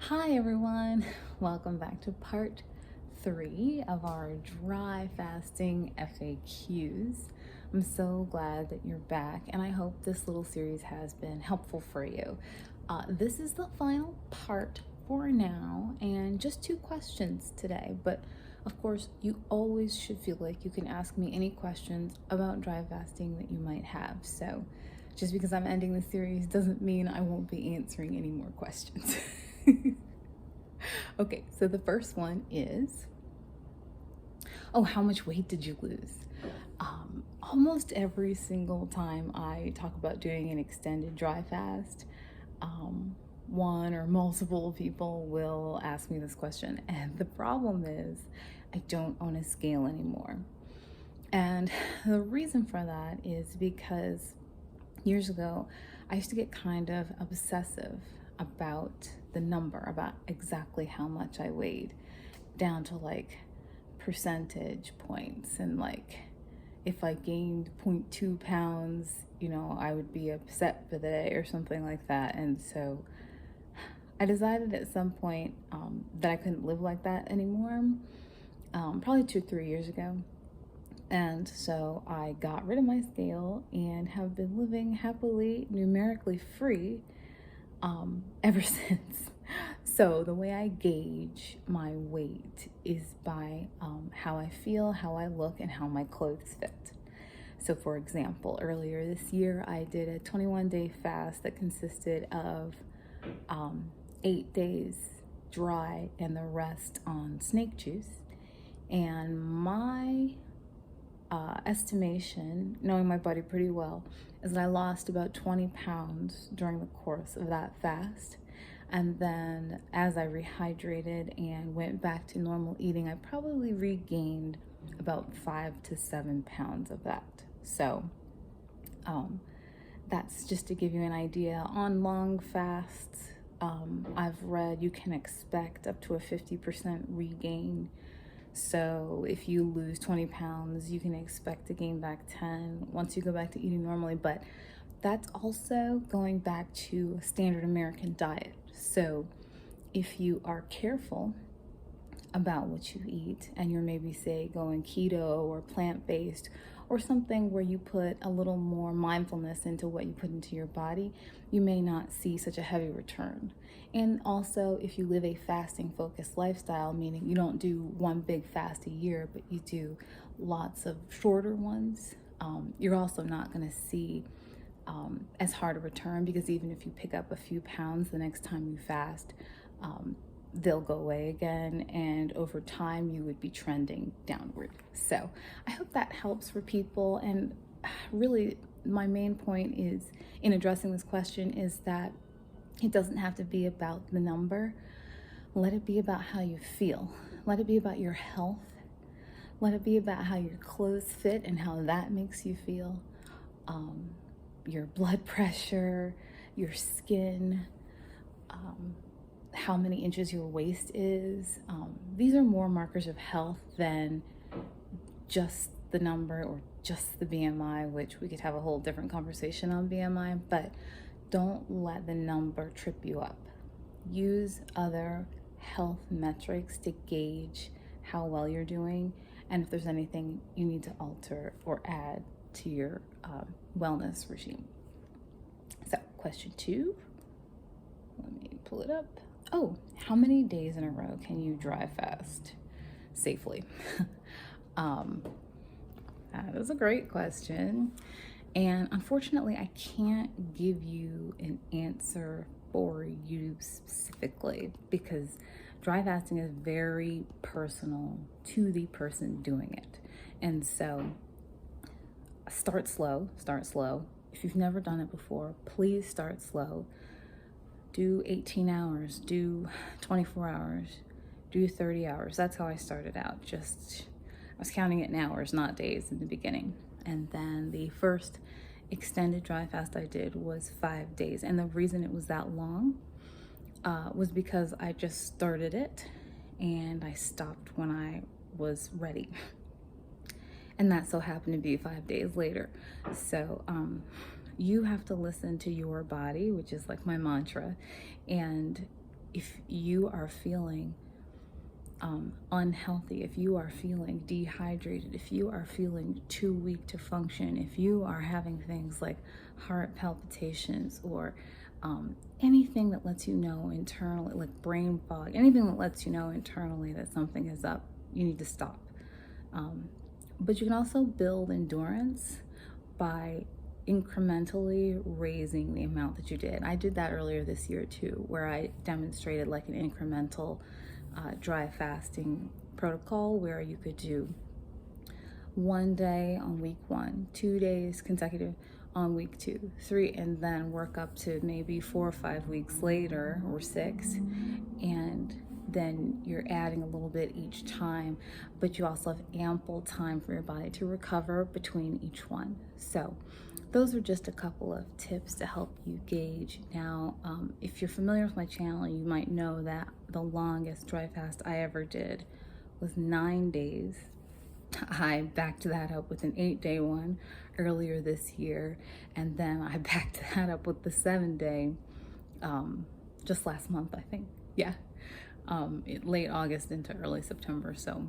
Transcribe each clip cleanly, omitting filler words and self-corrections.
Hi everyone, welcome back to part 3 of our dry fasting FAQs. I'm so glad that you're back and I hope this little series has been helpful for you. This is the final part for now and just 2 questions today, but of course you always should feel like you can ask me any questions about dry fasting that you might have. So just because I'm ending the series doesn't mean I won't be answering any more questions. Okay, so the first one is, how much weight did you lose? Almost every single time I talk about doing an extended dry fast, one or multiple people will ask me this question. And the problem is I don't own a scale anymore. And the reason for that is because years ago, I used to get kind of obsessive about the number, about exactly how much I weighed, down to like percentage points. And like, if I gained 0.2 pounds, I would be upset for the day or something like that. And so I decided at some point that I couldn't live like that anymore, probably 2-3 years ago. And so I got rid of my scale and have been living happily, numerically free ever since. So the way I gauge my weight is by how I feel, how I look, and how my clothes fit. So for example, earlier this year, I did a 21-day fast that consisted of 8 days dry and the rest on snake juice. And my estimation, knowing my body pretty well, is that I lost about 20 pounds during the course of that fast. And then as I rehydrated and went back to normal eating, I probably regained about 5 to 7 pounds of that. So that's just to give you an idea. On long fasts, I've read you can expect up to a 50% regain. So if you lose 20 pounds, you can expect to gain back 10 once you go back to eating normally. But that's also going back to a standard American diet. So if you are careful about what you eat and you're maybe, say, going keto or plant-based or something where you put a little more mindfulness into what you put into your body, you may not see such a heavy return. And also, if you live a fasting focused lifestyle, meaning you don't do one big fast a year, but you do lots of shorter ones, you're also not going to see as hard a return, because even if you pick up a few pounds the next time you fast, they'll go away again, and over time you would be trending downward. So I hope that helps for people. And really my main point is in addressing this question is that it doesn't have to be about the number. Let it be about how you feel. Let it be about your health. Let it be about how your clothes fit and how that makes you feel. Your blood pressure, your skin, how many inches your waist is. These are more markers of health than just the number or just the BMI, which we could have a whole different conversation on BMI, but don't let the number trip you up. Use other health metrics to gauge how well you're doing and if there's anything you need to alter or add to your wellness regime. So question 2, let me pull it up. How many days in a row can you dry fast safely? That is a great question. And unfortunately, I can't give you an answer for you specifically because dry fasting is very personal to the person doing it. And so start slow. If you've never done it before, please start slow. Do 18 hours, do 24 hours, do 30 hours. That's how I started out. I was counting it in hours, not days in the beginning. And then the first extended dry fast I did was 5 days. And the reason it was that long was because I just started it and I stopped when I was ready. And that so happened to be 5 days later. So you have to listen to your body, which is like my mantra, and if you are feeling unhealthy, if you are feeling dehydrated, if you are feeling too weak to function, if you are having things like heart palpitations or anything that lets you know internally, like brain fog, anything that lets you know internally that something is up, you need to stop. But you can also build endurance by incrementally raising the amount that you did. I did that earlier this year too, where I demonstrated like an incremental dry fasting protocol where you could do 1 day on week 1, 2 days consecutive on week 2, 3, and then work up to maybe 4 or 5 weeks later, or 6, and then you're adding a little bit each time, but you also have ample time for your body to recover between each one. So those are just a couple of tips to help you gauge. Now, if you're familiar with my channel, you might know that the longest dry fast I ever did was 9 days. I backed that up with an 8-day one earlier this year, and then I backed that up with the 7-day just last month, I think. Yeah, late August into early September. So,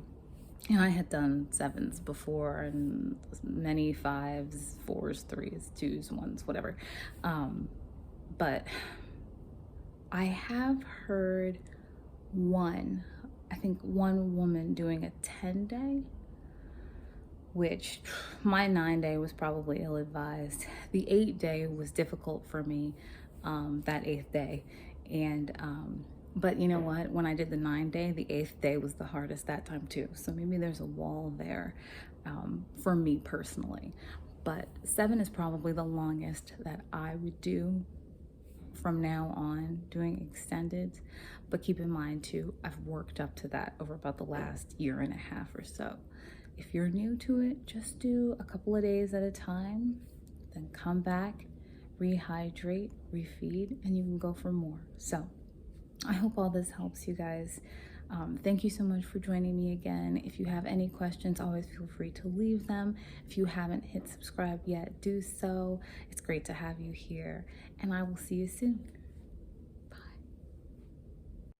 and I had done 7s before, and many 5s, 4s, 3s, 2s, 1s, whatever. But I have heard I think one woman doing a 10-day, which my 9-day was probably ill-advised. The 8-day was difficult for me, that 8th day. And, but you know what? When I did the 9-day, the 8th day was the hardest that time too. So maybe there's a wall there for me personally. But 7 is probably the longest that I would do from now on doing extended. But keep in mind too, I've worked up to that over about the last year and a half or so. If you're new to it, just do a couple of days at a time, then come back, rehydrate, refeed, and you can go for more. So I hope all this helps you guys. Thank you so much for joining me again. If you have any questions, always feel free to leave them. If you haven't hit subscribe yet, do so. It's great to have you here, and I will see you soon.